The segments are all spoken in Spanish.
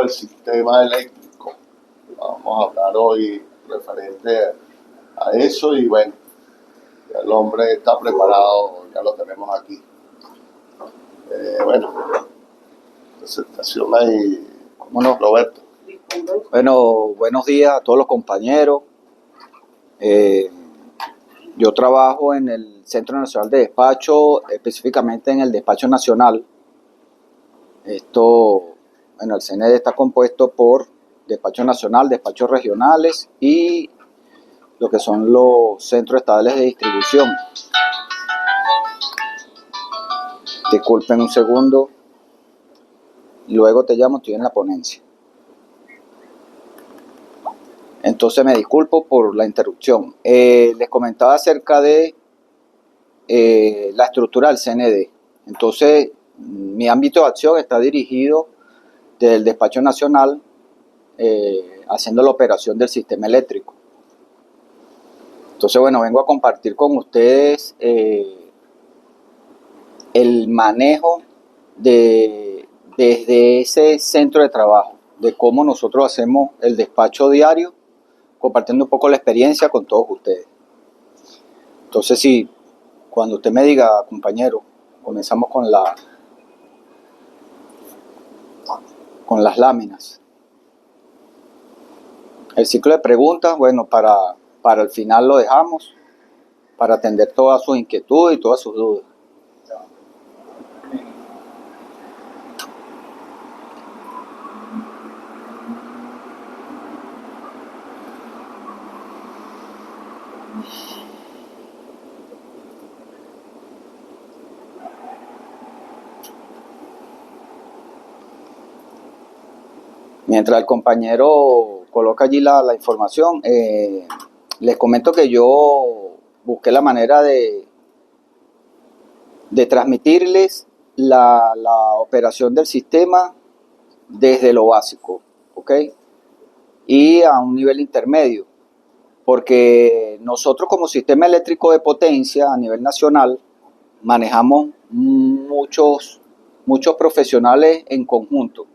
del sistema eléctrico. Vamos a hablar hoy referente a eso y bueno, ya el hombre está preparado, ya lo tenemos aquí. Bueno, presentación ahí. ¿Cómo no? Roberto. Bueno, buenos días a todos los compañeros. Yo trabajo en el Centro Nacional de Despacho, específicamente en el Despacho Nacional. El CND está compuesto por Despacho Nacional, despachos regionales y lo que son los centros estatales de distribución. Disculpen un segundo, luego te llamo, estoy en la ponencia. Entonces me disculpo por la interrupción. Les comentaba acerca de la estructura del CND. Entonces, mi ámbito de acción está dirigido desde el Despacho Nacional, haciendo la operación del sistema eléctrico. Entonces, bueno, vengo a compartir con ustedes el manejo desde ese centro de trabajo, de cómo nosotros hacemos el despacho diario, compartiendo un poco la experiencia con todos ustedes. Entonces, sí, cuando usted me diga, compañero, comenzamos con las láminas. El ciclo de preguntas, bueno, para el final lo dejamos, para atender todas sus inquietudes y todas sus dudas. Mientras el compañero coloca allí la información, les comento que yo busqué la manera de transmitirles la operación del sistema desde lo básico, ¿ok? Y a un nivel intermedio, porque nosotros como sistema eléctrico de potencia a nivel nacional manejamos muchos profesionales en conjunto.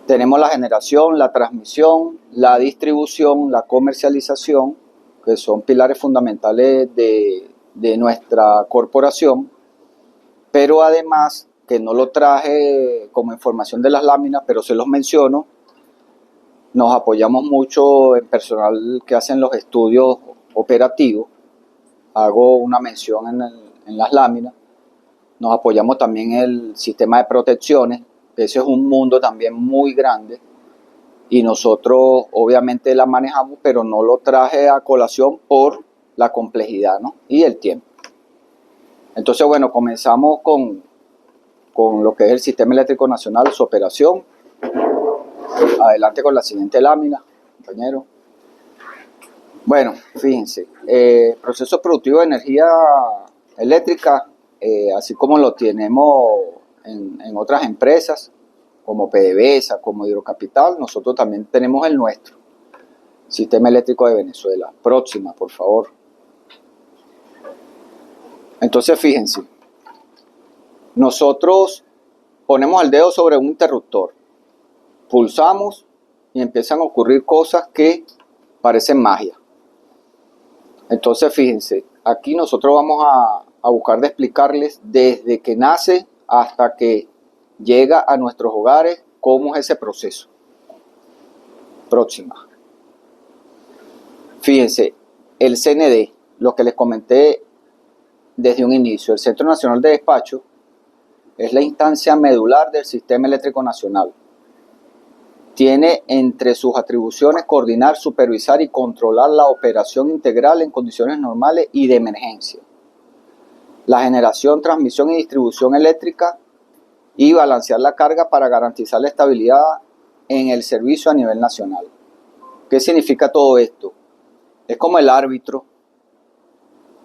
Tenemos la generación, la transmisión, la distribución, la comercialización, que son pilares fundamentales de nuestra corporación, pero además, que no lo traje como información de las láminas, pero se los menciono, nos apoyamos mucho en personal que hacen los estudios operativos. Hago una mención en las láminas. Nos apoyamos también en el sistema de protecciones. Ese es un mundo también muy grande y nosotros obviamente la manejamos, pero no lo traje a colación por la complejidad, ¿no? Y el tiempo. Entonces, bueno, comenzamos con lo que es el Sistema Eléctrico Nacional, su operación. Adelante con la siguiente lámina, compañero. Bueno, fíjense, proceso productivo de energía eléctrica, así como lo tenemos en otras empresas, como PDVSA, como Hidrocapital, nosotros también tenemos el nuestro, Sistema Eléctrico de Venezuela. Próxima, por favor. Entonces, fíjense, nosotros ponemos el dedo sobre un interruptor, pulsamos y empiezan a ocurrir cosas que parecen magia. Entonces, fíjense, aquí nosotros vamos a buscar de explicarles desde que nace hasta que llega a nuestros hogares cómo es ese proceso. Próxima. Fíjense, el CND, lo que les comenté desde un inicio, el Centro Nacional de Despacho es la instancia medular del Sistema Eléctrico Nacional. Tiene entre sus atribuciones coordinar, supervisar y controlar la operación integral en condiciones normales y de emergencia, la generación, transmisión y distribución eléctrica y balancear la carga para garantizar la estabilidad en el servicio a nivel nacional. ¿Qué significa todo esto? Es como el árbitro,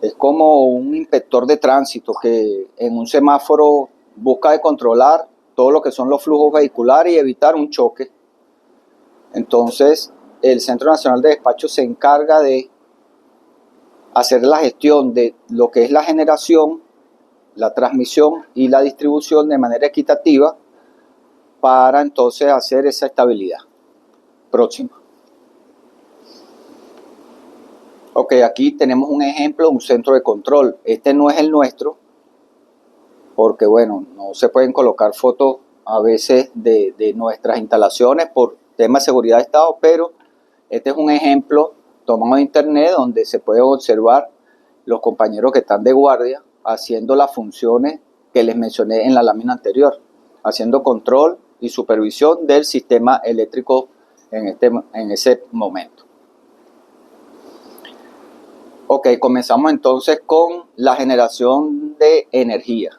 es como un inspector de tránsito que en un semáforo busca de controlar todo lo que son los flujos vehiculares y evitar un choque. Entonces, el Centro Nacional de Despacho se encarga de hacer la gestión de lo que es la generación, la transmisión y la distribución de manera equitativa para entonces hacer esa estabilidad. Próxima. Ok, aquí tenemos un ejemplo, un centro de control. Este no es el nuestro, porque bueno, no se pueden colocar fotos a veces de nuestras instalaciones por temas de seguridad de Estado, pero este es un ejemplo tomado de internet donde se puede observar los compañeros que están de guardia haciendo las funciones que les mencioné en la lámina anterior, haciendo control y supervisión del sistema eléctrico en ese momento. Ok, comenzamos entonces con la generación de energía.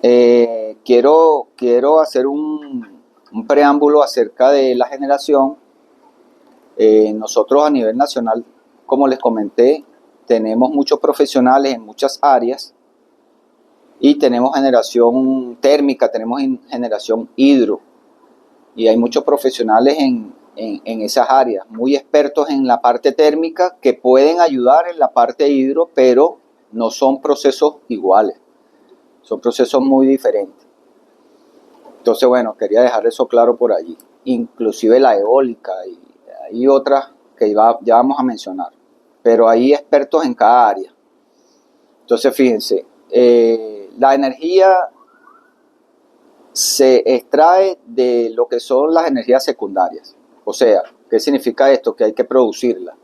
Quiero hacer un preámbulo acerca de la generación. Nosotros a nivel nacional, como les comenté, tenemos muchos profesionales en muchas áreas y tenemos generación térmica, tenemos generación hidro y hay muchos profesionales en esas áreas, muy expertos en la parte térmica que pueden ayudar en la parte hidro, pero no son procesos iguales, son procesos muy diferentes. Entonces, bueno, quería dejar eso claro por allí. Inclusive la eólica y otras que ya vamos a mencionar, pero hay expertos en cada área. Entonces, fíjense, la energía se extrae de lo que son las energías secundarias. O sea, ¿qué significa esto? Que hay que producirlas.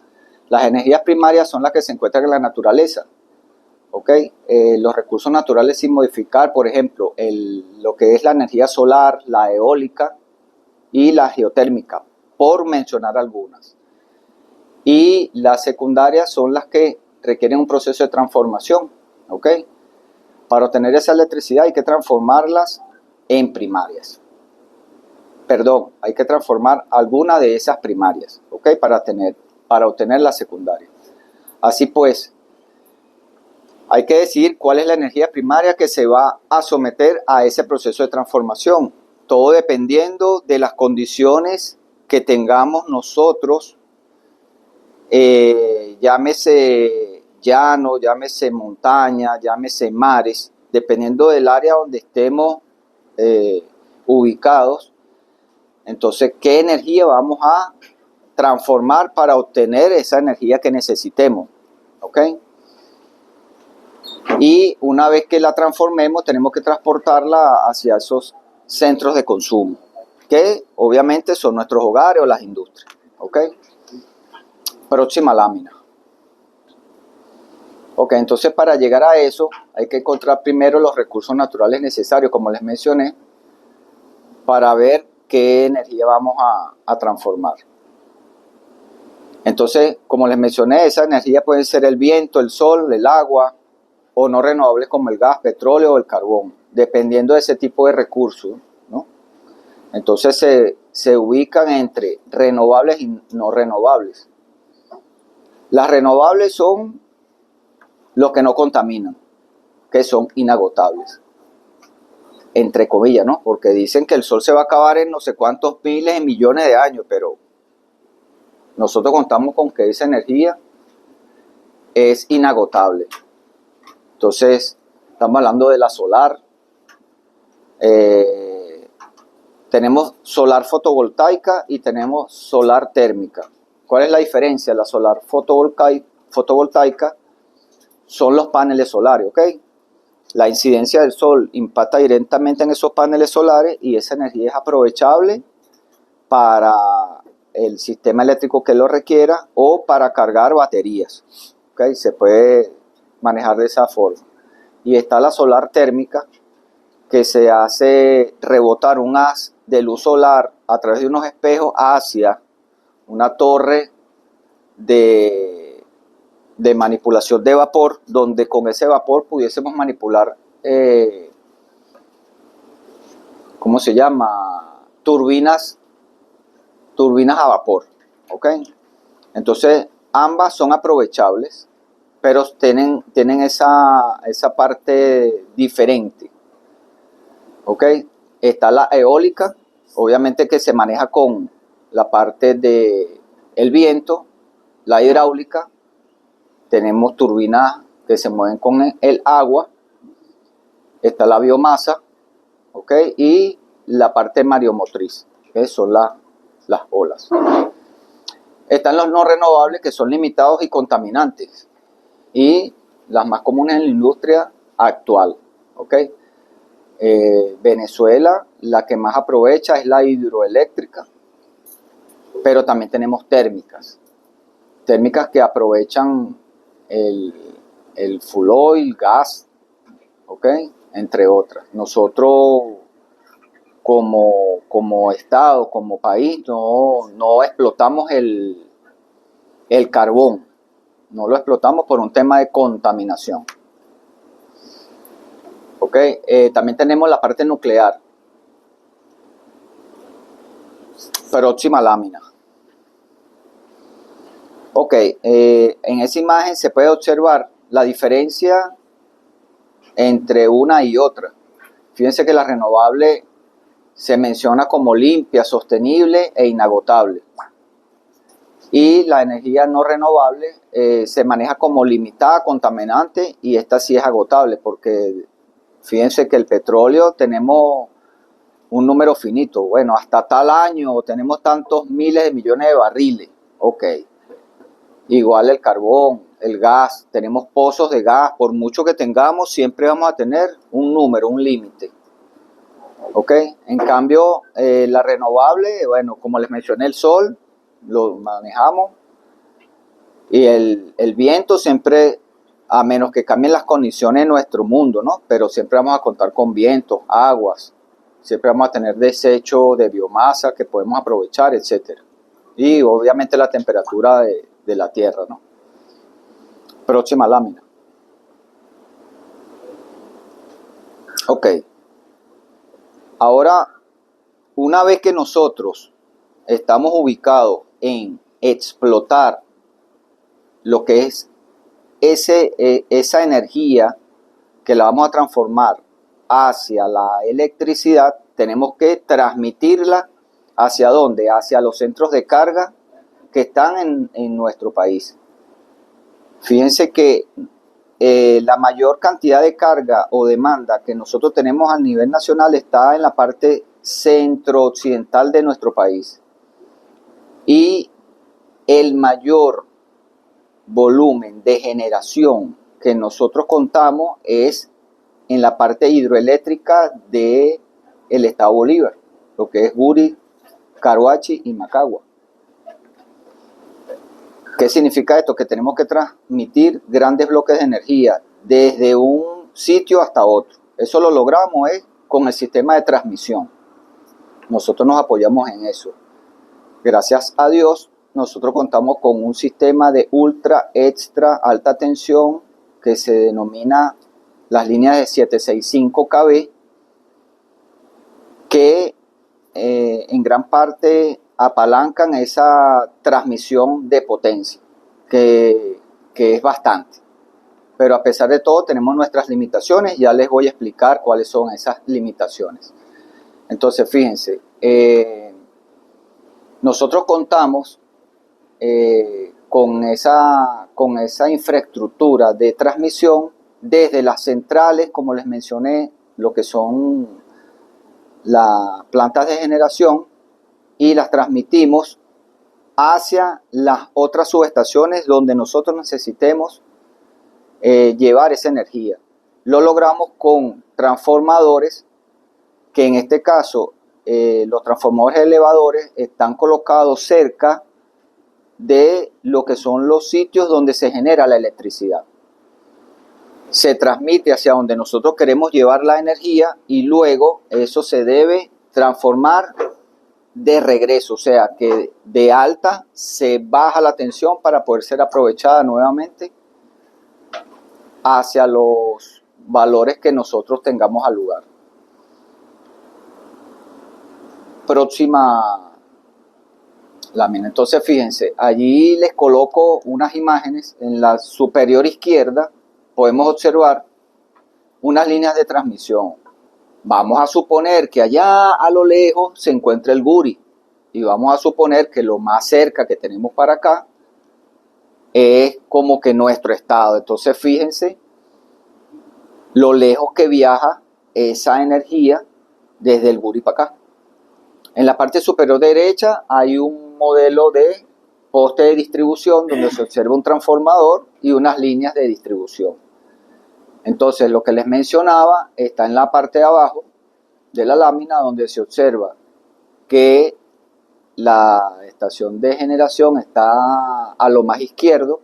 Las energías primarias son las que se encuentran en la naturaleza. ¿Okay? Los recursos naturales sin modificar, por ejemplo, lo que es la energía solar, la eólica y la geotérmica, por mencionar algunas. Y las secundarias son las que requieren un proceso de transformación. ¿Okay? Para obtener esa electricidad hay que transformarlas en primarias. Perdón, hay que transformar alguna de esas primarias, ¿okay? Para obtener la secundaria. Así pues, hay que decidir cuál es la energía primaria que se va a someter a ese proceso de transformación. Todo dependiendo de las condiciones que tengamos nosotros, llámese llano, llámese montaña, llámese mares, dependiendo del área donde estemos ubicados. Entonces, ¿qué energía vamos a transformar para obtener esa energía que necesitemos? ¿Ok? Y una vez que la transformemos, tenemos que transportarla hacia esos centros de consumo, que obviamente son nuestros hogares o las industrias. ¿Ok? Próxima lámina. Ok, entonces para llegar a eso hay que encontrar primero los recursos naturales necesarios, como les mencioné, para ver qué energía vamos a transformar. Entonces, como les mencioné, esa energía puede ser el viento, el sol, el agua, o no renovables como el gas, petróleo o el carbón, dependiendo de ese tipo de recursos, ¿no? Entonces se ubican entre renovables y no renovables. Las renovables son los que no contaminan, que son inagotables, entre comillas, ¿no? Porque dicen que el sol se va a acabar en no sé cuántos miles y millones de años, pero nosotros contamos con que esa energía es inagotable. Entonces, estamos hablando de la solar. Tenemos solar fotovoltaica y tenemos solar térmica. ¿Cuál es la diferencia? La solar fotovoltaica son los paneles solares, ¿ok? La incidencia del sol impacta directamente en esos paneles solares y esa energía es aprovechable para el sistema eléctrico que lo requiera o para cargar baterías, ¿ok? Se puede manejar de esa forma. Y está la solar térmica, que se hace rebotar un haz de luz solar a través de unos espejos hacia una torre de manipulación de vapor, donde con ese vapor pudiésemos manipular, ¿cómo se llama? Turbinas a vapor, ¿ok? Entonces, ambas son aprovechables, pero tienen esa parte diferente, ¿ok? Está la eólica, obviamente que se maneja con la parte del viento, la hidráulica, tenemos turbinas que se mueven con el agua, está la biomasa, ¿ok? Y la parte mareomotriz, que son las olas. Están los no renovables, que son limitados y contaminantes, y las más comunes en la industria actual. ¿Okay? Venezuela, la que más aprovecha es la hidroeléctrica, pero también tenemos térmicas que aprovechan el fuel oil, gas, ¿okay? Entre otras. Nosotros como Estado, como país, no explotamos el carbón, no lo explotamos por un tema de contaminación. ¿Okay? También tenemos la parte nuclear. Próxima lámina. Ok, en esa imagen se puede observar la diferencia entre una y otra. Fíjense que la renovable se menciona como limpia, sostenible e inagotable. Y la energía no renovable se maneja como limitada, contaminante, y esta sí es agotable, porque fíjense que el petróleo tenemos un número finito. Bueno, hasta tal año tenemos tantos miles de millones de barriles. Ok. Igual el carbón, el gas, tenemos pozos de gas, por mucho que tengamos, siempre vamos a tener un número, un límite. ¿Ok? En cambio, la renovable, bueno, como les mencioné, el sol lo manejamos, y el viento siempre, a menos que cambien las condiciones de nuestro mundo, ¿no? Pero siempre vamos a contar con vientos, aguas, siempre vamos a tener desecho de biomasa que podemos aprovechar, etc. Y obviamente la temperatura de la tierra, ¿no? Próxima lámina. Ok. Ahora, una vez que nosotros estamos ubicados en explotar lo que es esa energía, que la vamos a transformar hacia la electricidad, tenemos que transmitirla ¿hacia dónde? Hacia los centros de carga que están en nuestro país. Fíjense que la mayor cantidad de carga o demanda que nosotros tenemos a nivel nacional está en la parte centro-occidental de nuestro país. Y el mayor volumen de generación que nosotros contamos es en la parte hidroeléctrica del estado Bolívar, lo que es Guri, Caruachi y Macagua. ¿Qué significa esto? Que tenemos que transmitir grandes bloques de energía desde un sitio hasta otro. Eso lo logramos con el sistema de transmisión. Nosotros nos apoyamos en eso. Gracias a Dios, nosotros contamos con un sistema de ultra, extra, alta tensión que se denomina las líneas de 765 kV, que en gran parte apalancan esa transmisión de potencia, que es bastante. Pero a pesar de todo tenemos nuestras limitaciones, ya les voy a explicar cuáles son esas limitaciones. Entonces, fíjense, nosotros contamos con esa infraestructura de transmisión desde las centrales, como les mencioné, lo que son las plantas de generación, y las transmitimos hacia las otras subestaciones donde nosotros necesitemos llevar esa energía. Lo logramos con transformadores, que en este caso los transformadores elevadores están colocados cerca de lo que son los sitios donde se genera la electricidad. Se transmite hacia donde nosotros queremos llevar la energía, y luego eso se debe transformar de regreso, o sea que de alta se baja la tensión para poder ser aprovechada nuevamente hacia los valores que nosotros tengamos al lugar. Próxima lámina. Entonces fíjense, allí les coloco unas imágenes. En la superior izquierda podemos observar unas líneas de transmisión. Vamos a suponer que allá a lo lejos se encuentra el Guri, y vamos a suponer que lo más cerca que tenemos para acá es como que nuestro estado. Entonces fíjense lo lejos que viaja esa energía desde el Guri para acá. En la parte superior derecha hay un modelo de poste de distribución donde se observa un transformador y unas líneas de distribución. Entonces, lo que les mencionaba está en la parte de abajo de la lámina, donde se observa que la estación de generación está a lo más izquierdo.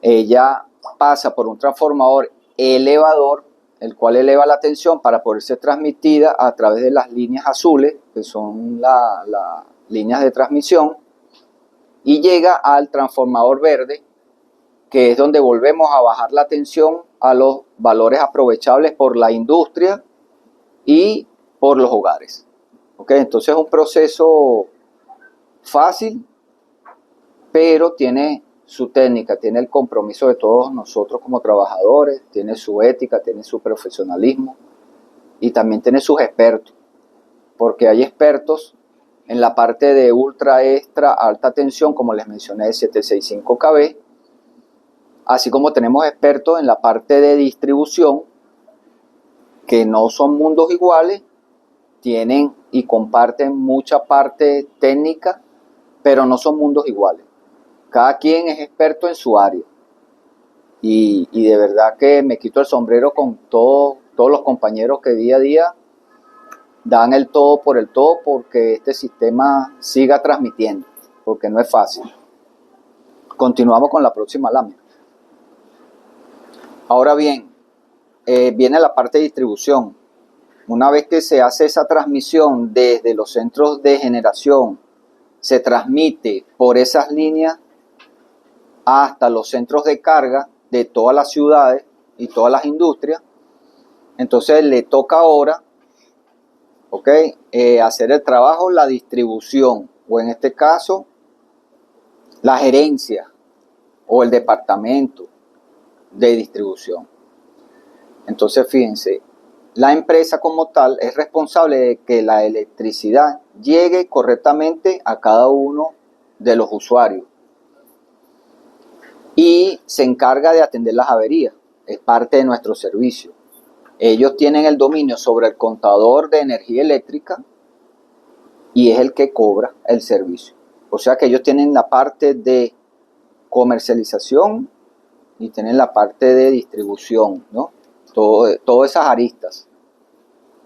Ella pasa por un transformador elevador, el cual eleva la tensión para poder ser transmitida a través de las líneas azules, que son las líneas de transmisión, y llega al transformador verde, que es donde volvemos a bajar la tensión a los valores aprovechables por la industria y por los hogares. ¿Okay? Entonces es un proceso fácil, pero tiene su técnica, tiene el compromiso de todos nosotros como trabajadores, tiene su ética, tiene su profesionalismo y también tiene sus expertos, porque hay expertos en la parte de ultra extra alta tensión, como les mencioné, de 765 kV, así como tenemos expertos en la parte de distribución, que no son mundos iguales, tienen y comparten mucha parte técnica, pero no son mundos iguales. Cada quien es experto en su área. Y de verdad que me quito el sombrero con todos los compañeros que día a día dan el todo por el todo porque este sistema siga transmitiendo, porque no es fácil. Continuamos con la próxima lámina. Ahora bien, viene la parte de distribución. Una vez que se hace esa transmisión desde los centros de generación, se transmite por esas líneas hasta los centros de carga de todas las ciudades y todas las industrias. Entonces le toca ahora hacer el trabajo, la distribución, o en este caso la gerencia o el departamento de distribución. Entonces fíjense, la empresa como tal es responsable de que la electricidad llegue correctamente a cada uno de los usuarios y se encarga de atender las averías, es parte de nuestro servicio. Ellos tienen el dominio sobre el contador de energía eléctrica y es el que cobra el servicio. O sea que ellos tienen la parte de comercialización y tienen la parte de distribución, ¿no? Todas esas aristas,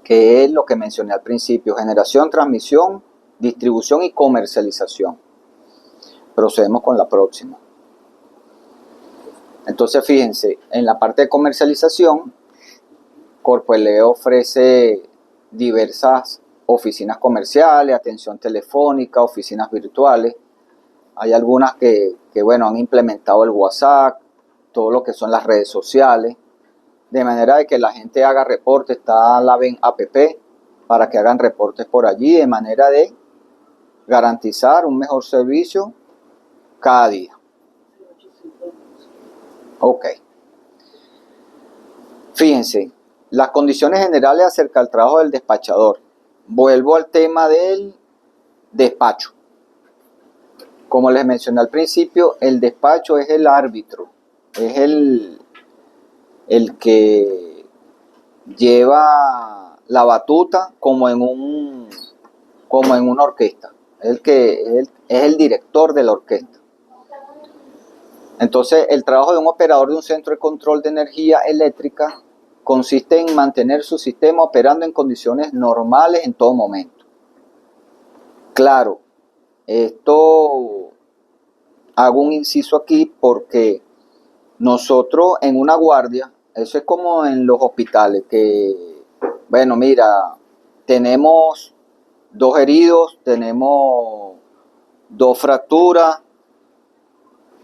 que es lo que mencioné al principio: generación, transmisión, distribución y comercialización. Procedemos con la próxima. Entonces fíjense, en la parte de comercialización, Corpoelec ofrece diversas oficinas comerciales, atención telefónica, oficinas virtuales. Hay algunas que han implementado el WhatsApp, todo lo que son las redes sociales, de manera de que la gente haga reportes. Está la VEN app para que hagan reportes por allí, de manera de garantizar un mejor servicio cada día. Ok. Fíjense, las condiciones generales acerca del trabajo del despachador. Vuelvo al tema del despacho. Como les mencioné al principio, el despacho es el árbitro, es el que lleva la batuta como en una orquesta. Es el director de la orquesta. Entonces, el trabajo de un operador de un centro de control de energía eléctrica consiste en mantener su sistema operando en condiciones normales en todo momento. Claro, esto hago un inciso aquí porque nosotros en una guardia, eso es como en los hospitales, que, bueno, mira, tenemos 2 heridos, tenemos 2 fracturas,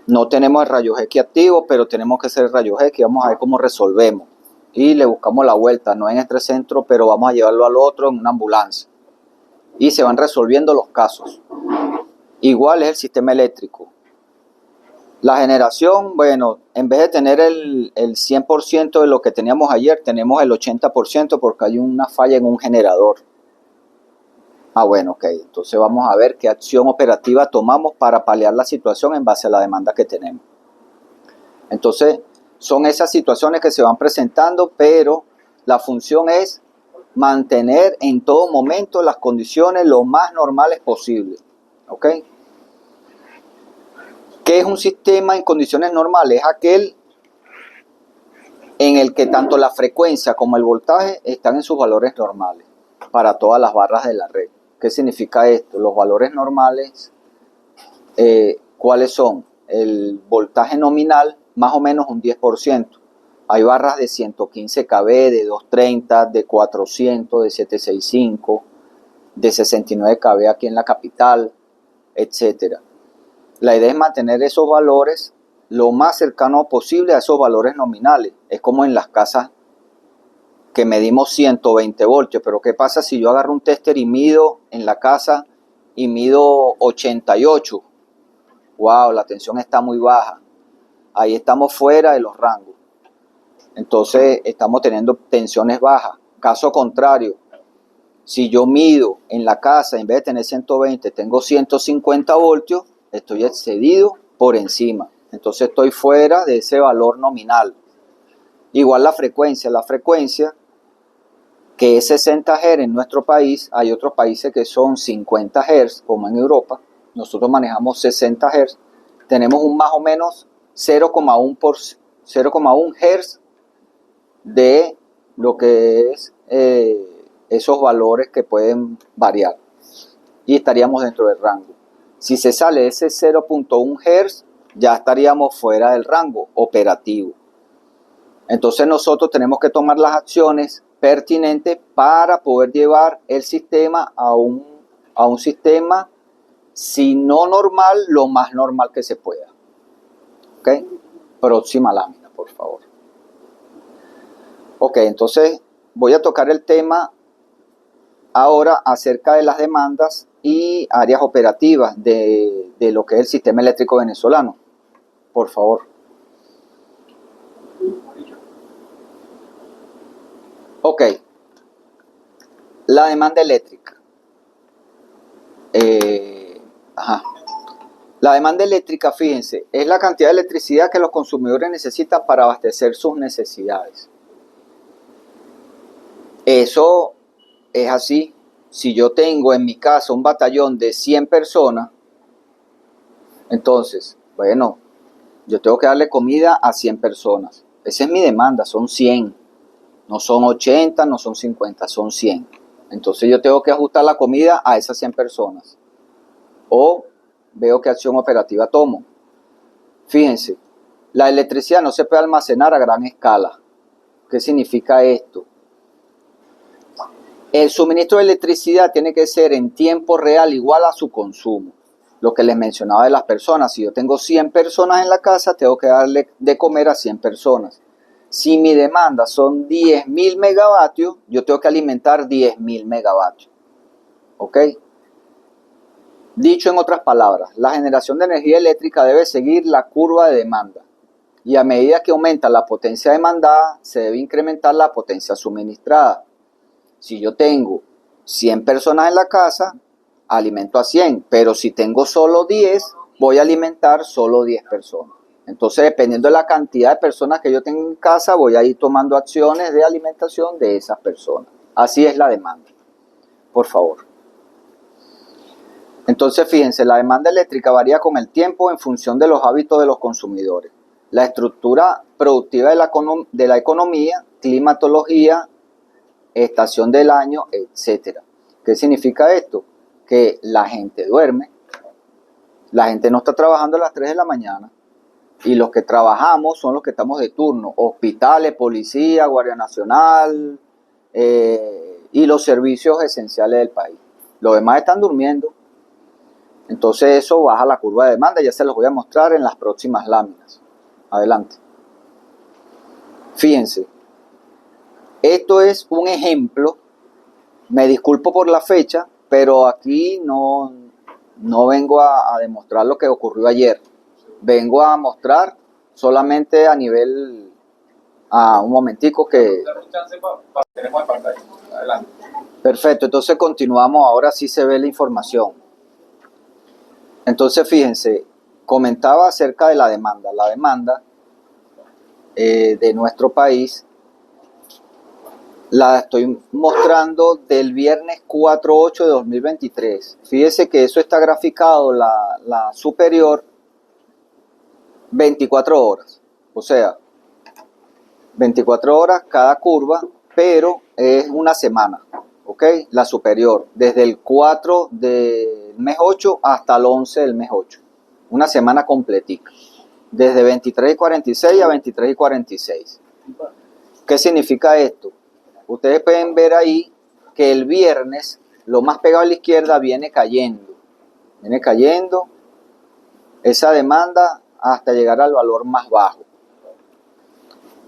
no tenemos el rayos X activo, pero tenemos que hacer el rayos X, vamos a ver cómo resolvemos. Y le buscamos la vuelta, no en este centro, pero vamos a llevarlo al otro en una ambulancia. Y se van resolviendo los casos. Igual es el sistema eléctrico. La generación, bueno, en vez de tener el 100% de lo que teníamos ayer, tenemos el 80% porque hay una falla en un generador. Bueno, ok, entonces vamos a ver qué acción operativa tomamos para paliar la situación en base a la demanda que tenemos. Entonces, son esas situaciones que se van presentando, pero la función es mantener en todo momento las condiciones lo más normales posible. ¿Ok? ¿Qué es un sistema en condiciones normales? Es aquel en el que tanto la frecuencia como el voltaje están en sus valores normales para todas las barras de la red. ¿Qué significa esto? Los valores normales, ¿cuáles son? El voltaje nominal, más o menos un 10%. Hay barras de 115 kV, de 230, de 400, de 765, de 69 kV aquí en la capital, etc. La idea es mantener esos valores lo más cercano posible a esos valores nominales. Es como en las casas que medimos 120 voltios, pero ¿qué pasa si yo agarro un tester y mido en la casa y mido 88? Wow, la tensión está muy baja. Ahí estamos fuera de los rangos. Entonces estamos teniendo tensiones bajas. Caso contrario, si yo mido en la casa, en vez de tener 120, tengo 150 voltios, estoy excedido por encima. Entonces estoy fuera de ese valor nominal. Igual la frecuencia que es 60 Hz en nuestro país, hay otros países que son 50 Hz, como en Europa. Nosotros manejamos 60 Hz. Tenemos un más o menos 0,1 Hz de lo que es esos valores que pueden variar. Y estaríamos dentro del rango. Si se sale de ese 0,1 Hz, ya estaríamos fuera del rango operativo. Entonces nosotros tenemos que tomar las acciones pertinentes para poder llevar el sistema a un sistema, si no normal, lo más normal que se pueda. ¿Ok? Próxima lámina, por favor. Ok, entonces voy a tocar el tema ahora acerca de las demandas y áreas operativas de lo que es el sistema eléctrico venezolano. Por favor. Ok. La demanda eléctrica. La demanda eléctrica, fíjense, es la cantidad de electricidad que los consumidores necesitan para abastecer sus necesidades. Eso es así. Si yo tengo en mi casa un batallón de 100 personas, entonces, bueno, yo tengo que darle comida a 100 personas. Esa es mi demanda, son 100. No son 80, no son 50, son 100. Entonces yo tengo que ajustar la comida a esas 100 personas. O veo qué acción operativa tomo. Fíjense, la electricidad no se puede almacenar a gran escala. ¿Qué significa esto? El suministro de electricidad tiene que ser en tiempo real igual a su consumo. Lo que les mencionaba de las personas. Si yo tengo 100 personas en la casa, tengo que darle de comer a 100 personas. Si mi demanda son 10.000 megavatios, yo tengo que alimentar 10.000 megavatios. ¿Ok? Dicho en otras palabras, la generación de energía eléctrica debe seguir la curva de demanda. Y a medida que aumenta la potencia demandada, se debe incrementar la potencia suministrada. Si yo tengo 100 personas en la casa, alimento a 100. Pero si tengo solo 10, voy a alimentar solo 10 personas. Entonces, dependiendo de la cantidad de personas que yo tengo en casa, voy a ir tomando acciones de alimentación de esas personas. Así es la demanda. Por favor. Entonces, fíjense, la demanda eléctrica varía con el tiempo en función de los hábitos de los consumidores, la estructura productiva de la economía, climatología, estación del año, etc. ¿Qué significa esto? Que la gente duerme, la gente no está trabajando a las 3 de la mañana, y los que trabajamos son los que estamos de turno, hospitales, policía, Guardia Nacional y los servicios esenciales del país. Los demás están durmiendo. Entonces eso baja la curva de demanda, ya se los voy a mostrar en las próximas láminas. Adelante. Fíjense, esto es un ejemplo, me disculpo por la fecha, pero aquí no vengo a demostrar lo que ocurrió ayer. Vengo a mostrar solamente a nivel, un momentico que... Tenemos en pantalla. Adelante. Perfecto, entonces continuamos, ahora sí se ve la información. Entonces fíjense, comentaba acerca de la demanda. La demanda de nuestro país La estoy mostrando del viernes 4/8 de 2023. Fíjese que eso está graficado, la superior, 24 horas. O sea, 24 horas cada curva, pero es una semana, ¿ok? La superior, desde el 4 del mes 8 hasta el 11 del mes 8. Una semana completica. Desde 23:46 a 23:46. ¿Qué significa esto? Ustedes pueden ver ahí que el viernes, lo más pegado a la izquierda, viene cayendo. Viene cayendo esa demanda hasta llegar al valor más bajo.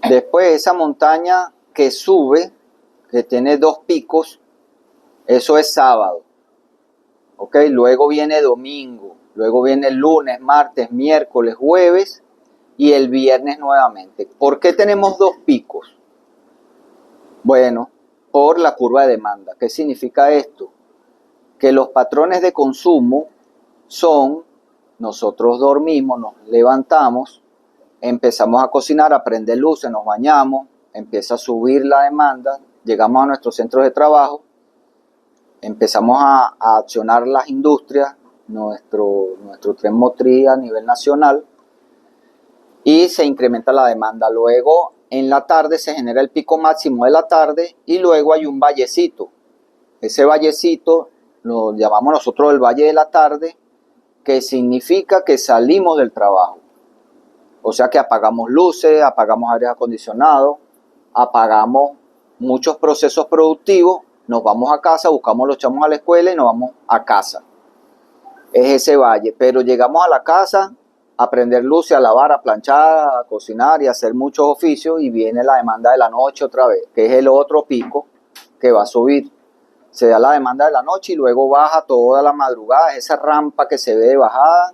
Después esa montaña que sube, que tiene dos picos, eso es sábado. ¿Ok? Luego viene domingo, luego viene lunes, martes, miércoles, jueves y el viernes nuevamente. ¿Por qué tenemos dos picos? Bueno, por la curva de demanda. ¿Qué significa esto? Que los patrones de consumo son, nosotros dormimos, nos levantamos, empezamos a cocinar, a prender luces, nos bañamos, empieza a subir la demanda, llegamos a nuestros centros de trabajo, empezamos a accionar las industrias, nuestro tren motriz a nivel nacional y se incrementa la demanda. Luego en la tarde se genera el pico máximo de la tarde y luego hay un vallecito. Ese vallecito lo llamamos nosotros el valle de la tarde, que significa que salimos del trabajo. O sea que apagamos luces, apagamos aires acondicionados, apagamos muchos procesos productivos, nos vamos a casa, buscamos los chamos a la escuela y nos vamos a casa. Es ese valle, pero llegamos a la casa a prender luces, a lavar, a planchar, a cocinar y a hacer muchos oficios y viene la demanda de la noche otra vez, que es el otro pico que va a subir. Se da la demanda de la noche y luego baja toda la madrugada, esa rampa que se ve de bajada.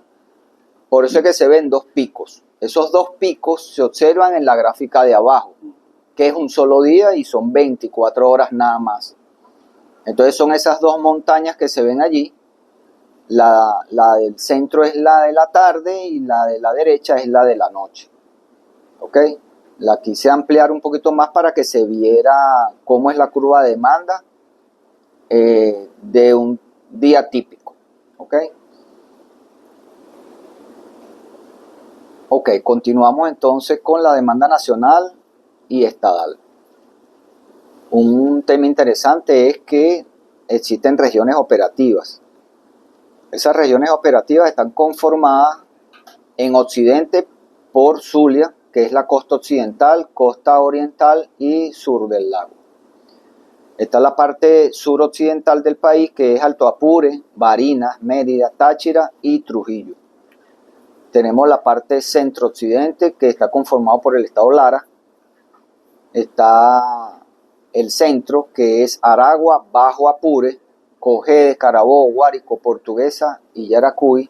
Por eso es que se ven dos picos. Esos dos picos se observan en la gráfica de abajo, que es un solo día y son 24 horas nada más. Entonces son esas dos montañas que se ven allí. La del centro es la de la tarde y la de la derecha es la de la noche. ¿Ok? La quise ampliar un poquito más para que se viera cómo es la curva de demanda de un día típico. ¿Ok? Ok, continuamos entonces con la demanda nacional y estadal. Un tema interesante es que existen regiones operativas. Esas regiones operativas están conformadas en Occidente por Zulia, que es la costa occidental, costa oriental y sur del lago. Está la parte suroccidental del país, que es Alto Apure, Barinas, Mérida, Táchira y Trujillo. Tenemos la parte centro-occidente, que está conformado por el estado Lara. Está el centro, que es Aragua, Bajo Apure, Cojedes, Carabobo, Guárico, Portuguesa y Yaracuy.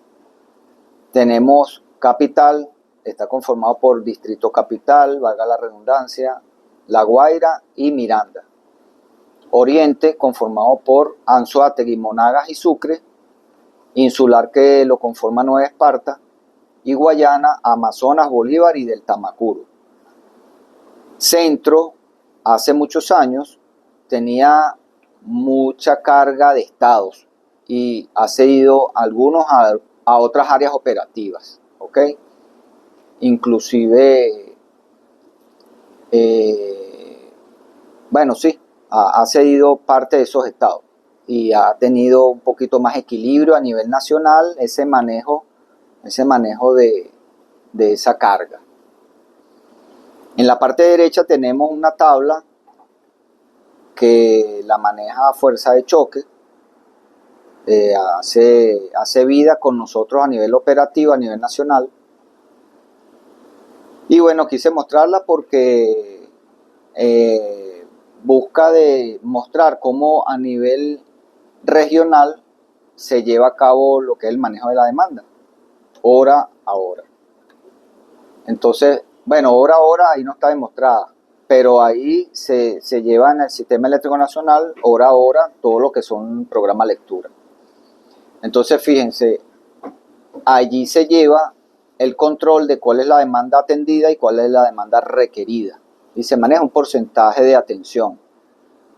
Tenemos capital, está conformado por Distrito Capital, valga la redundancia, La Guaira y Miranda. Oriente, conformado por Anzoátegui, Monagas y Sucre. Insular, que lo conforma Nueva Esparta. Y Guayana, Amazonas, Bolívar y del Tamacuro. Centro, hace muchos años, tenía mucha carga de estados y ha cedido algunos a otras áreas operativas, ¿ok? Inclusive, bueno, sí, ha cedido parte de esos estados y ha tenido un poquito más equilibrio a nivel nacional ese manejo de esa carga. En la parte derecha tenemos una tabla que la maneja Fuerza de Choque, hace vida con nosotros a nivel operativo, a nivel nacional. Y bueno, quise mostrarla porque busca de mostrar cómo a nivel regional se lleva a cabo lo que es el manejo de la demanda, hora a hora. Entonces, bueno, hora a hora ahí no está demostrada, pero ahí se lleva en el Sistema Eléctrico Nacional, hora a hora, todo lo que son programas lectura. Entonces, fíjense, allí se lleva el control de cuál es la demanda atendida y cuál es la demanda requerida. Y se maneja un porcentaje de atención.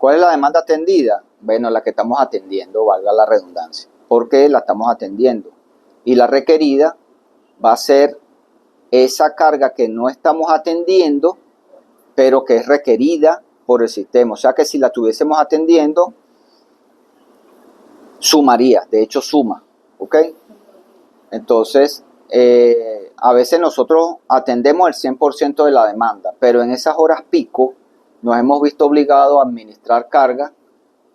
¿Cuál es la demanda atendida? Bueno, la que estamos atendiendo, valga la redundancia. ¿Por qué la estamos atendiendo? Y la requerida va a ser esa carga que no estamos atendiendo, pero que es requerida por el sistema. O sea que si la estuviésemos atendiendo, sumaría, de hecho suma, ¿ok? Entonces, a veces nosotros atendemos el 100% de la demanda, pero en esas horas pico nos hemos visto obligados a administrar carga.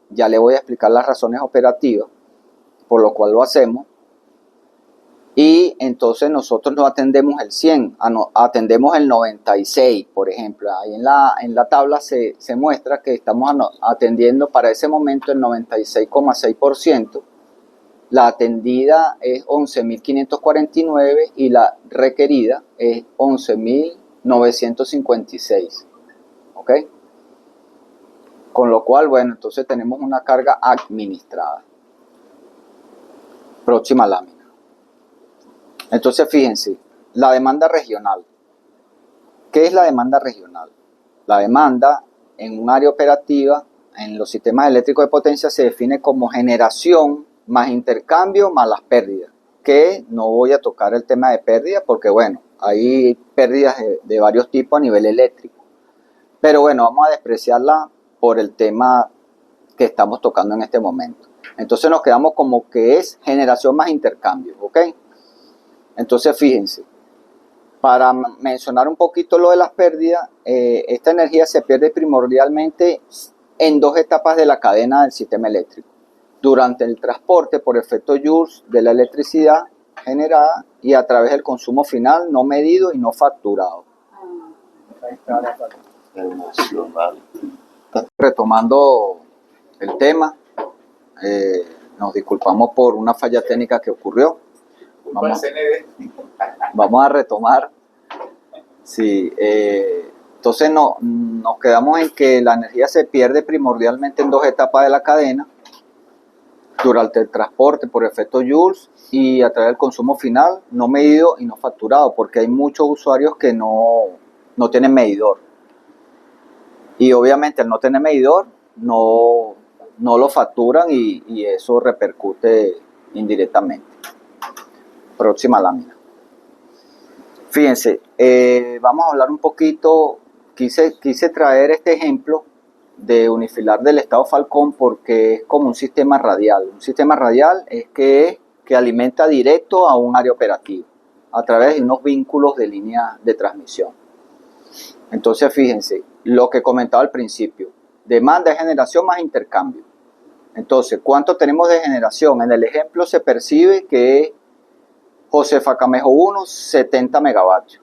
Ya le voy a explicar las razones operativas por lo cual lo hacemos. Y entonces nosotros no atendemos el 100, atendemos el 96, por ejemplo. Ahí en la tabla se muestra que estamos atendiendo para ese momento el 96,6%. La atendida es 11.549 y la requerida es 11.956. ¿Ok? Con lo cual, bueno, entonces tenemos una carga administrada. Próxima lámina. Entonces, fíjense, la demanda regional. ¿Qué es la demanda regional? La demanda en un área operativa, en los sistemas eléctricos de potencia, se define como generación más intercambio más las pérdidas. Que no voy a tocar el tema de pérdidas porque, bueno, hay pérdidas de varios tipos a nivel eléctrico. Pero bueno, vamos a despreciarla por el tema que estamos tocando en este momento. Entonces nos quedamos como que es generación más intercambio, ¿ok? Entonces fíjense, para mencionar un poquito lo de las pérdidas, esta energía se pierde primordialmente en dos etapas de la cadena del sistema eléctrico. Durante el transporte por efecto Joule de la electricidad generada y a través del consumo final no medido y no facturado. Emocional. Retomando el tema, nos disculpamos por una falla técnica que ocurrió. Vamos a retomar. Sí, entonces nos quedamos en que la energía se pierde primordialmente en dos etapas de la cadena, durante el transporte por efecto Joule y a través del consumo final no medido y no facturado, porque hay muchos usuarios que no tienen medidor. Y obviamente al no tener medidor no lo facturan y eso repercute indirectamente. Próxima lámina. Fíjense, vamos a hablar un poquito, quise traer este ejemplo de unifilar del estado Falcón porque es como un sistema radial. Un sistema radial es que alimenta directo a un área operativa a través de unos vínculos de línea de transmisión. Entonces fíjense, lo que comentaba al principio, demanda de generación más intercambio. Entonces, ¿cuánto tenemos de generación? En el ejemplo se percibe que Josefa Camejo 1, 70 megavatios,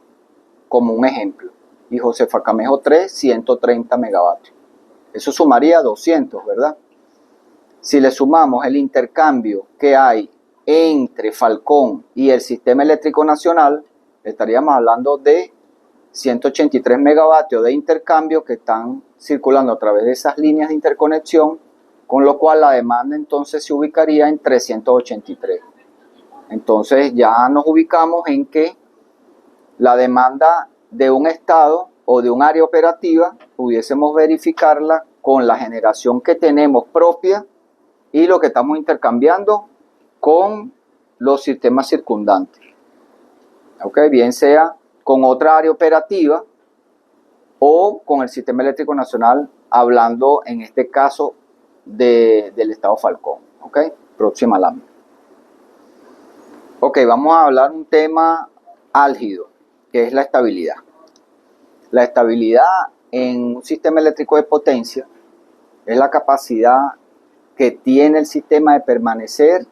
como un ejemplo, y Josefa Camejo 3, 130 megavatios. Eso sumaría 200, ¿verdad? Si le sumamos el intercambio que hay entre Falcón y el Sistema Eléctrico Nacional, estaríamos hablando de 183 megavatios de intercambio que están circulando a través de esas líneas de interconexión, con lo cual la demanda entonces se ubicaría en 383. Entonces ya nos ubicamos en que la demanda de un estado o de un área operativa pudiésemos verificarla con la generación que tenemos propia y lo que estamos intercambiando con los sistemas circundantes. ¿Okay? Bien sea con otra área operativa o con el Sistema Eléctrico Nacional, hablando en este caso del estado Falcón. ¿Okay? Próxima lámina. Ok, vamos a hablar un tema álgido, que es la estabilidad. La estabilidad en un sistema eléctrico de potencia es la capacidad que tiene el sistema de permanecer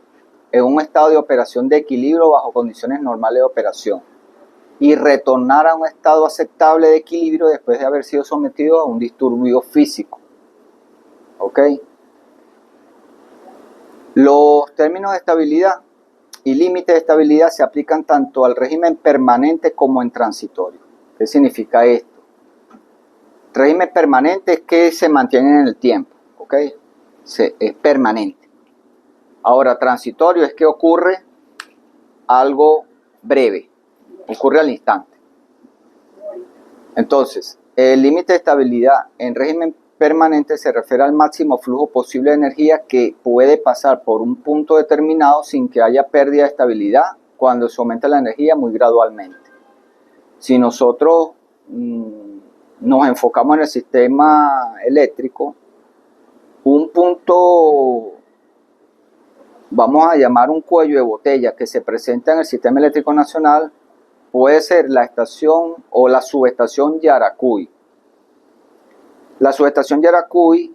en un estado de operación de equilibrio bajo condiciones normales de operación y retornar a un estado aceptable de equilibrio después de haber sido sometido a un disturbio físico. ¿Ok? Los términos de estabilidad y límites de estabilidad se aplican tanto al régimen permanente como en transitorio. ¿Qué significa esto? Régimen permanente es que se mantiene en el tiempo, ¿ok? Es permanente. Ahora, transitorio es que ocurre algo breve, ocurre al instante. Entonces, el límite de estabilidad en régimen permanente se refiere al máximo flujo posible de energía que puede pasar por un punto determinado sin que haya pérdida de estabilidad cuando se aumenta la energía muy gradualmente. Si nosotros nos enfocamos en el sistema eléctrico, un punto, vamos a llamar un cuello de botella que se presenta en el sistema eléctrico nacional, puede ser la estación o la subestación Yaracuy. La subestación Yaracuy,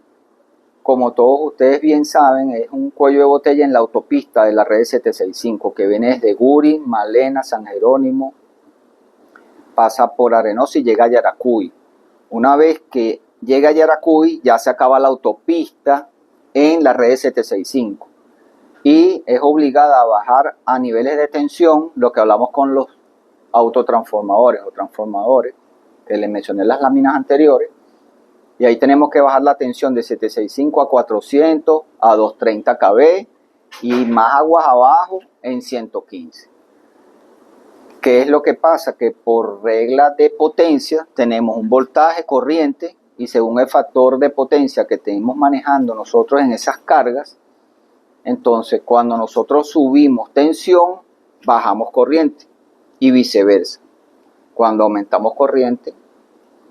como todos ustedes bien saben, es un cuello de botella en la autopista de la red 765 que viene desde Guri, Malena, San Jerónimo, pasa por Arenoso y llega a Yaracuy. Una vez que llega a Yaracuy, ya se acaba la autopista en la red 765 y es obligada a bajar a niveles de tensión, lo que hablamos con los autotransformadores o transformadores, que les mencioné en las láminas anteriores, y ahí tenemos que bajar la tensión de 765 a 400, a 230 kV y más aguas abajo en 115. ¿Qué es lo que pasa? Que por regla de potencia tenemos un voltaje corriente y según el factor de potencia que estemos manejando nosotros en esas cargas, entonces cuando nosotros subimos tensión, bajamos corriente y viceversa. Cuando aumentamos corriente,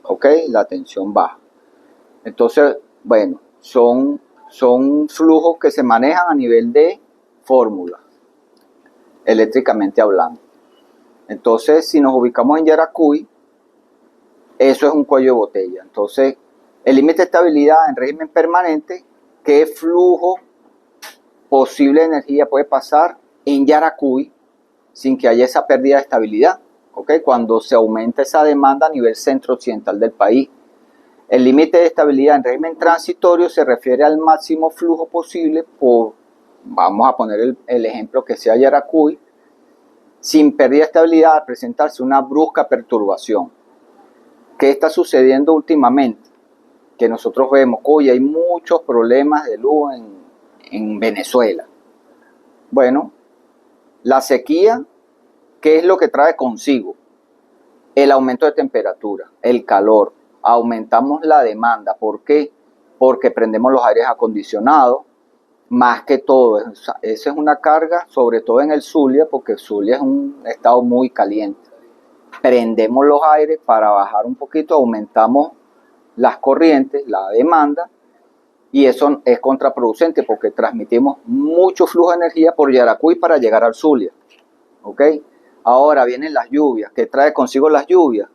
ok, la tensión baja. Entonces, bueno, son flujos que se manejan a nivel de fórmula, eléctricamente hablando. Entonces, si nos ubicamos en Yaracuy, eso es un cuello de botella. Entonces, el límite de estabilidad en régimen permanente, ¿qué flujo posible de energía puede pasar en Yaracuy sin que haya esa pérdida de estabilidad? ¿Okay? Cuando se aumenta esa demanda a nivel centro-occidental del país. El límite de estabilidad en régimen transitorio se refiere al máximo flujo posible por, vamos a poner el ejemplo que sea Yaracuy, sin pérdida de estabilidad al presentarse una brusca perturbación. ¿Qué está sucediendo últimamente? Que nosotros vemos que hoy hay muchos problemas de luz en Venezuela. Bueno, la sequía, ¿qué es lo que trae consigo? El aumento de temperatura, el calor. Aumentamos la demanda. ¿Por qué? Porque prendemos los aires acondicionados. Más que todo, esa es una carga, sobre todo en el Zulia, porque el Zulia es un estado muy caliente. Prendemos los aires para bajar un poquito, aumentamos las corrientes, la demanda, y eso es contraproducente porque transmitimos mucho flujo de energía por Yaracuy para llegar al Zulia. ¿Ok? Ahora vienen las lluvias. ¿Qué trae consigo las lluvias?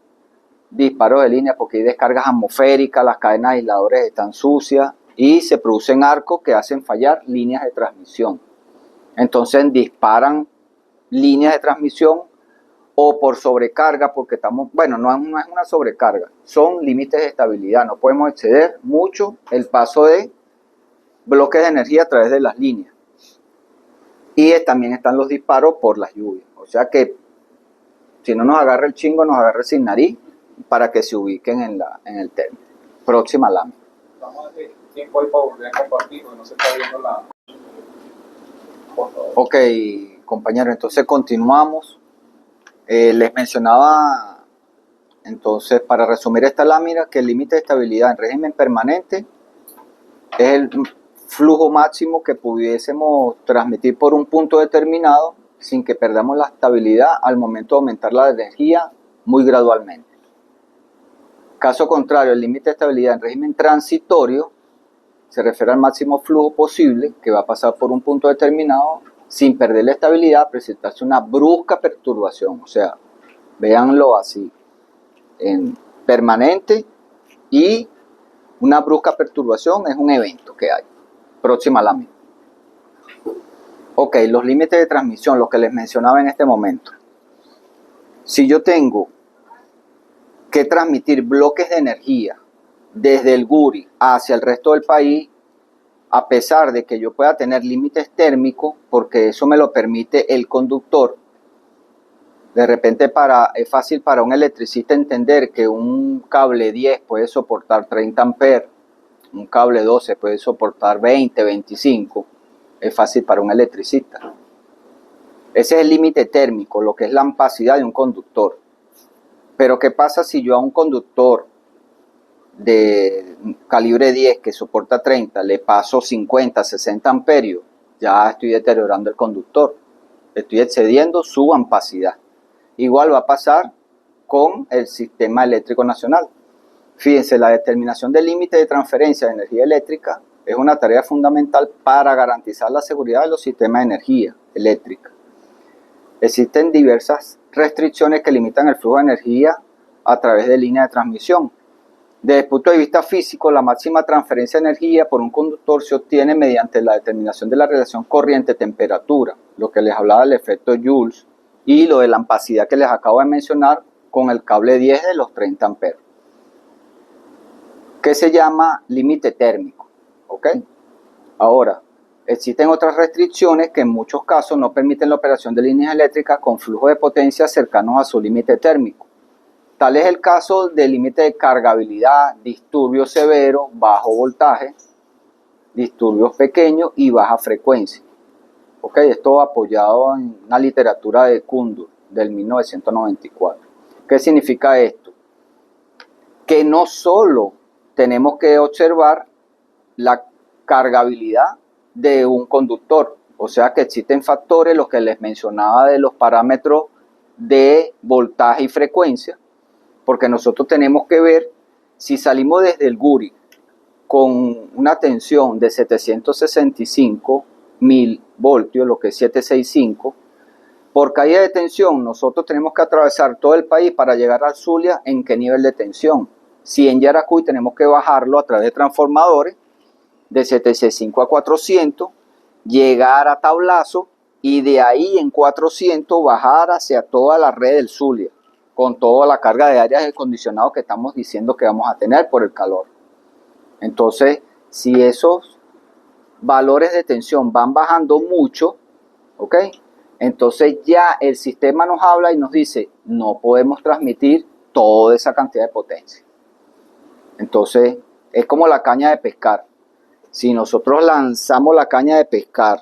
Disparos de línea porque hay descargas atmosféricas, las cadenas aisladores están sucias y se producen arcos que hacen fallar líneas de transmisión. Entonces disparan líneas de transmisión o por sobrecarga porque estamos, bueno, no es una sobrecarga, son límites de estabilidad, no podemos exceder mucho el paso de bloques de energía a través de las líneas. Y también están los disparos por las lluvias, o sea que si no nos agarra el chingo, nos agarra sin nariz para que se ubiquen en el término. Próxima lámina. Vamos a ver tiempo ahí para volver a compartir, porque no se está viendo la... Ok, compañeros, entonces continuamos. Les mencionaba, entonces, para resumir esta lámina, que el límite de estabilidad en régimen permanente es el flujo máximo que pudiésemos transmitir por un punto determinado sin que perdamos la estabilidad al momento de aumentar la energía muy gradualmente. Caso contrario, el límite de estabilidad en régimen transitorio se refiere al máximo flujo posible que va a pasar por un punto determinado sin perder la estabilidad, presentarse una brusca perturbación. O sea, véanlo así, en permanente y una brusca perturbación es un evento que hay. Próxima lámina. Ok, los límites de transmisión, lo que les mencionaba en este momento. Si yo tengo que transmitir bloques de energía desde el Guri hacia el resto del país, a pesar de que yo pueda tener límites térmicos, porque eso me lo permite el conductor, de repente es fácil para un electricista entender que un cable 10 puede soportar 30 amperes, un cable 12 puede soportar 20, 25, es fácil para un electricista. Ese es el límite térmico, lo que es la ampacidad de un conductor. Pero ¿qué pasa si yo a un conductor de calibre 10 que soporta 30, le paso 50, 60 amperios, ya estoy deteriorando el conductor, estoy excediendo su ampacidad. Igual va a pasar con el sistema eléctrico nacional. Fíjense, la determinación del límite de transferencia de energía eléctrica es una tarea fundamental para garantizar la seguridad de los sistemas de energía eléctrica. Existen diversas restricciones que limitan el flujo de energía a través de líneas de transmisión. Desde el punto de vista físico, la máxima transferencia de energía por un conductor se obtiene mediante la determinación de la relación corriente-temperatura, lo que les hablaba del efecto Joule, y lo de la ampacidad que les acabo de mencionar con el cable 10 de los 30 amperes, que se llama límite térmico. ¿Ok? Ahora, existen otras restricciones que en muchos casos no permiten la operación de líneas eléctricas con flujo de potencia cercanos a su límite térmico. Tal es el caso del límite de cargabilidad, disturbios severos, bajo voltaje, disturbios pequeños y baja frecuencia. ¿Ok? Esto apoyado en una literatura de Kundur del 1994. ¿Qué significa esto? Que no solo tenemos que observar la cargabilidad de un conductor, o sea que existen factores, los que les mencionaba de los parámetros de voltaje y frecuencia, porque nosotros tenemos que ver si salimos desde el Guri con una tensión de 765.000 voltios, lo que es 765, por caída de tensión nosotros tenemos que atravesar todo el país para llegar al Zulia. ¿En qué nivel de tensión? Si en Yaracuy tenemos que bajarlo a través de transformadores de 765 a 400, llegar a Tablazo y de ahí en 400 bajar hacia toda la red del Zulia, con toda la carga de aire acondicionado que estamos diciendo que vamos a tener por el calor. Entonces, si esos valores de tensión van bajando mucho, ¿ok? Entonces ya el sistema nos habla y nos dice, no podemos transmitir toda esa cantidad de potencia. Entonces, es como la caña de pescar. Si nosotros lanzamos la caña de pescar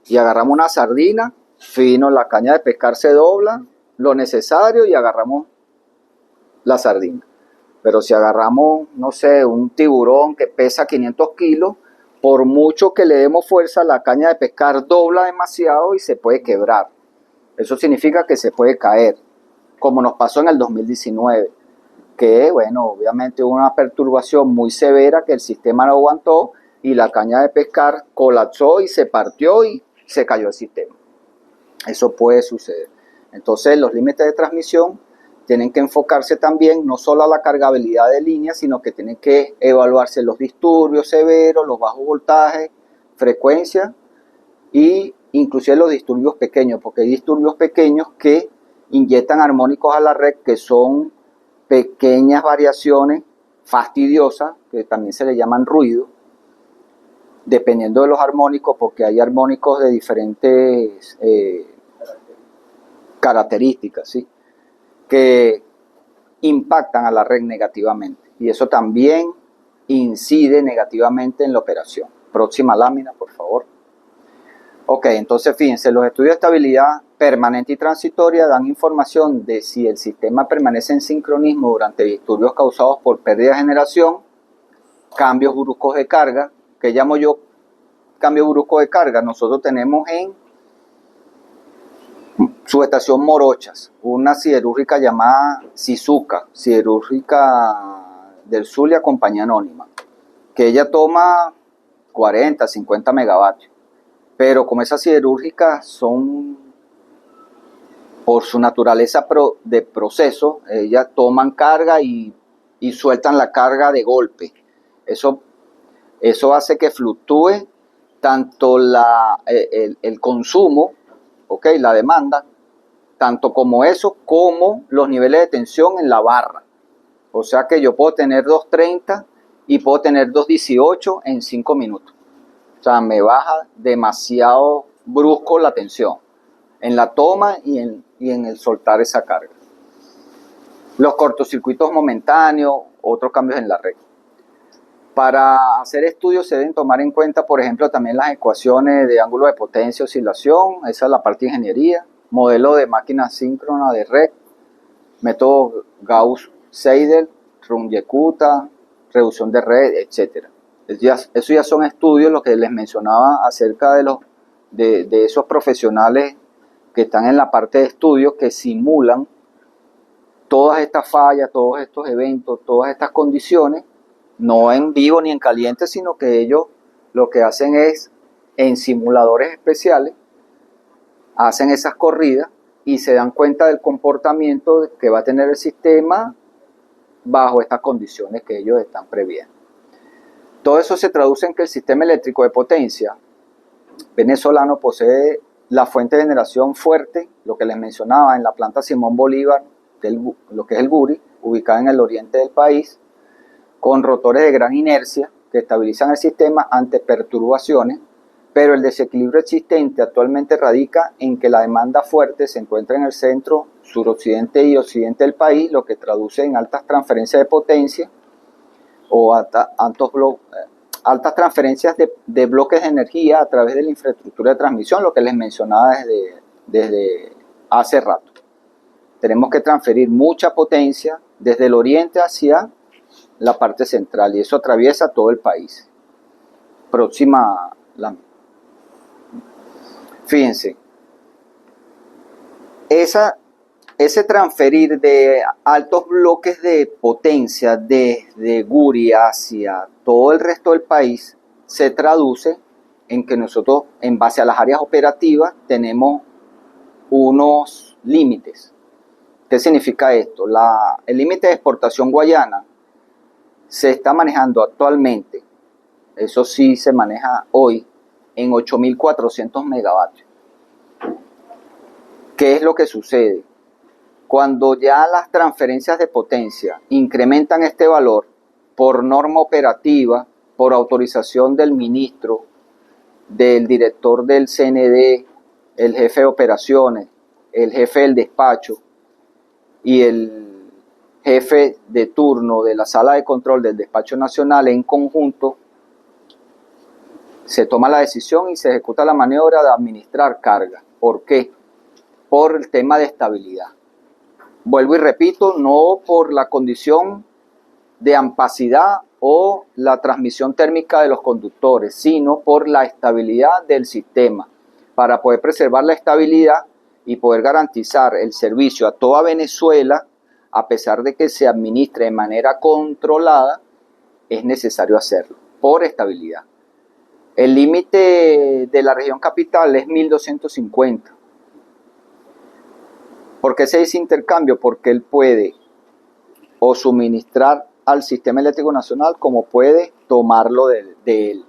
y agarramos una sardina, fino, la caña de pescar se dobla lo necesario y agarramos la sardina. Pero si agarramos, no sé, un tiburón que pesa 500 kilos, por mucho que le demos fuerza, la caña de pescar dobla demasiado y se puede quebrar. Eso significa que se puede caer, como nos pasó en el 2019, que, bueno, obviamente hubo una perturbación muy severa que el sistema no aguantó y la caña de pescar colapsó y se partió y se cayó el sistema. Eso puede suceder. Entonces, los límites de transmisión tienen que enfocarse también no solo a la cargabilidad de línea, sino que tienen que evaluarse los disturbios severos, los bajos voltajes, frecuencia y inclusive los disturbios pequeños, porque hay disturbios pequeños que inyectan armónicos a la red, que son pequeñas variaciones fastidiosas, que también se le llaman ruido, dependiendo de los armónicos, porque hay armónicos de diferentes características, ¿sí?, que impactan a la red negativamente, y eso también incide negativamente en la operación. Próxima lámina, por favor. Ok, entonces fíjense, los estudios de estabilidad permanente y transitoria dan información de si el sistema permanece en sincronismo durante disturbios causados por pérdida de generación, cambios bruscos de carga. ¿Qué llamo yo cambio brusco de carga? Nosotros tenemos en subestación Morochas una siderúrgica llamada Sizuca, siderúrgica del Zulia, compañía anónima, que ella toma 40, 50 megavatios. Pero como esas siderúrgicas son, por su naturaleza de proceso, ellas toman carga y sueltan la carga de golpe. Eso hace que fluctúe tanto el consumo, ¿okay?, la demanda, tanto como eso, como los niveles de tensión en la barra. O sea que yo puedo tener 230 y puedo tener 218 en 5 minutos. O sea, me baja demasiado brusco la tensión en la toma y en el soltar esa carga. Los cortocircuitos momentáneos, otros cambios en la red. Para hacer estudios se deben tomar en cuenta, por ejemplo, también las ecuaciones de ángulo de potencia y oscilación. Esa es la parte de ingeniería. Modelo de máquina síncrona de red. Método Gauss-Seidel, Runge-Kutta, reducción de red, etc. Eso ya son estudios, lo que les mencionaba acerca de esos profesionales que están en la parte de estudios que simulan todas estas fallas, todos estos eventos, todas estas condiciones, no en vivo ni en caliente, sino que ellos lo que hacen es, en simuladores especiales, hacen esas corridas y se dan cuenta del comportamiento que va a tener el sistema bajo estas condiciones que ellos están previendo. Todo eso se traduce en que el sistema eléctrico de potencia venezolano posee la fuente de generación fuerte, lo que les mencionaba, en la planta Simón Bolívar, lo que es el Guri, ubicada en el oriente del país, con rotores de gran inercia que estabilizan el sistema ante perturbaciones, pero el desequilibrio existente actualmente radica en que la demanda fuerte se encuentra en el centro, suroccidente y occidente del país, lo que traduce en altas transferencias de potencia o altas transferencias de bloques de energía a través de la infraestructura de transmisión, lo que les mencionaba desde hace rato. Tenemos que transferir mucha potencia desde el oriente hacia la parte central y eso atraviesa todo el país. Fíjense, ese transferir de altos bloques de potencia desde Guri hacia todo el resto del país se traduce en que nosotros, en base a las áreas operativas, tenemos unos límites. ¿Qué significa esto? El límite de exportación Guayana se está manejando actualmente, eso sí se maneja hoy, en 8.400 megavatios. ¿Qué es lo que sucede? Cuando ya las transferencias de potencia incrementan este valor por norma operativa, por autorización del ministro, del director del CND, el jefe de operaciones, el jefe del despacho y el jefe de turno de la sala de control del despacho nacional en conjunto, se toma la decisión y se ejecuta la maniobra de administrar carga. ¿Por qué? Por el tema de estabilidad. Vuelvo y repito, no por la condición de ampacidad o la transmisión térmica de los conductores, sino por la estabilidad del sistema. Para poder preservar la estabilidad y poder garantizar el servicio a toda Venezuela, a pesar de que se administre de manera controlada, es necesario hacerlo, por estabilidad. El límite de la región capital es 1250. ¿Por qué se dice intercambio? Porque él puede o suministrar al sistema eléctrico nacional como puede tomarlo de él.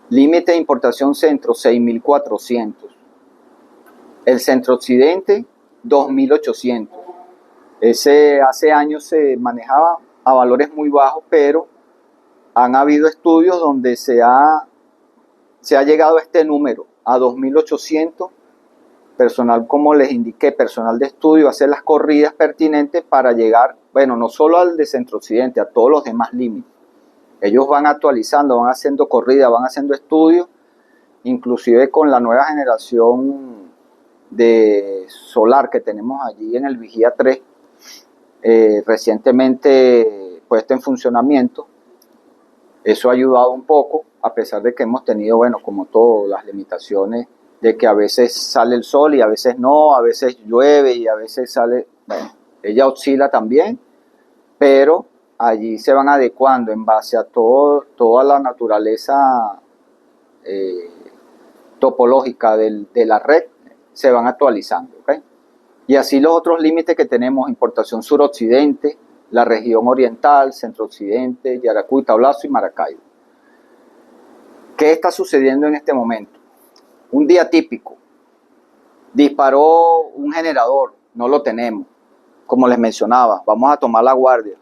Límite de importación centro 6400. El centro occidente 2800. Ese hace años se manejaba a valores muy bajos, pero han habido estudios donde se ha llegado a este número, a 2800. Personal, como les indiqué, personal de estudio, hacer las corridas pertinentes para llegar, bueno, no solo al de centro occidente, a todos los demás límites. Ellos van actualizando, van haciendo corridas, van haciendo estudios, inclusive con la nueva generación de solar que tenemos allí en el Vigía 3, recientemente puesta en funcionamiento. Eso ha ayudado un poco, a pesar de que hemos tenido, bueno, como todo, las limitaciones de que a veces sale el sol y a veces no, a veces llueve y a veces sale, bueno, ella oscila también, pero allí se van adecuando en base a toda la naturaleza topológica de la red, se van actualizando, ¿okay? Y así los otros límites que tenemos, importación suroccidente, la región oriental, centro-occidente, Yaracuy, Tablazo y Maracaibo. ¿Qué está sucediendo en este momento? Un día típico, disparó un generador, no lo tenemos, como les mencionaba, vamos a tomar la guardia.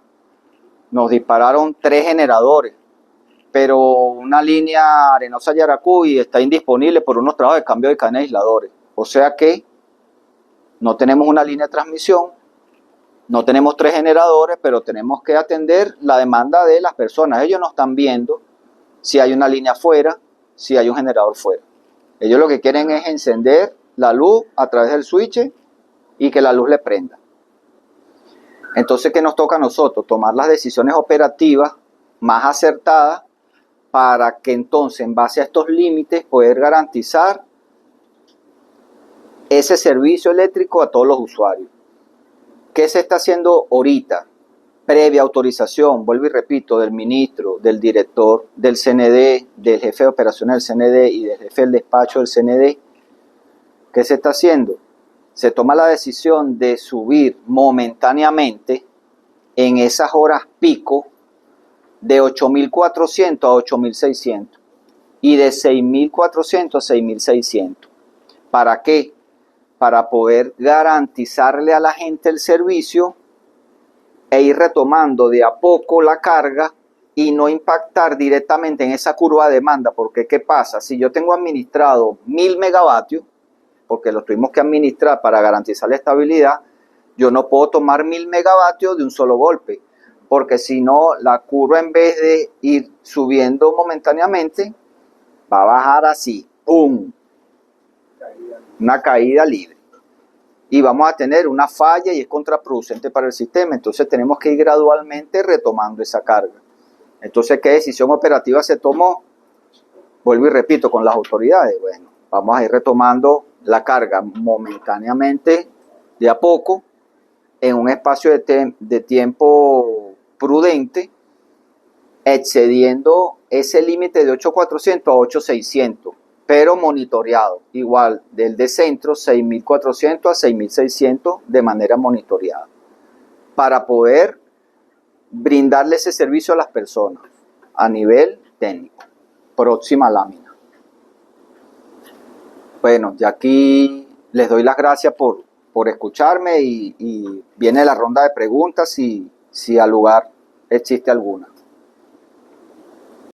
Nos dispararon 3 generadores, pero una línea Arenosa-Yaracuy está indisponible por unos trabajos de cambio de cadena de aisladores. O sea que no tenemos una línea de transmisión, no tenemos 3 generadores, pero tenemos que atender la demanda de las personas. Ellos no están viendo si hay una línea fuera, si hay un generador fuera. Ellos lo que quieren es encender la luz a través del switch y que la luz le prenda. Entonces, ¿qué nos toca a nosotros? Tomar las decisiones operativas más acertadas para que entonces, en base a estos límites, poder garantizar ese servicio eléctrico a todos los usuarios. ¿Qué se está haciendo ahorita? Previa autorización, vuelvo y repito, del ministro, del director del CND, del jefe de operaciones del CND y del jefe del despacho del CND. ¿Qué se está haciendo? Se toma la decisión de subir momentáneamente en esas horas pico de 8.400 a 8.600 y de 6.400 a 6.600. ¿Para qué? Para poder garantizarle a la gente el servicio e ir retomando de a poco la carga y no impactar directamente en esa curva de demanda. Porque ¿qué pasa? Si yo tengo administrado 1.000 megavatios, porque los tuvimos que administrar para garantizar la estabilidad, yo no puedo tomar 1.000 megavatios de un solo golpe, porque si no, la curva, en vez de ir subiendo momentáneamente, va a bajar así, ¡pum! Una caída libre. Y vamos a tener una falla y es contraproducente para el sistema. Entonces tenemos que ir gradualmente retomando esa carga. Entonces, ¿qué decisión operativa se tomó? Vuelvo y repito, con las autoridades. Bueno, vamos a ir retomando la carga momentáneamente, de a poco, en un espacio de tiempo prudente, excediendo ese límite de 8.400 a 8.600, pero monitoreado, igual del de centro, 6.400 a 6.600 de manera monitoreada, para poder brindarle ese servicio a las personas a nivel técnico. Próxima lámina. Bueno, ya aquí les doy las gracias por escucharme y viene la ronda de preguntas si al lugar existe alguna.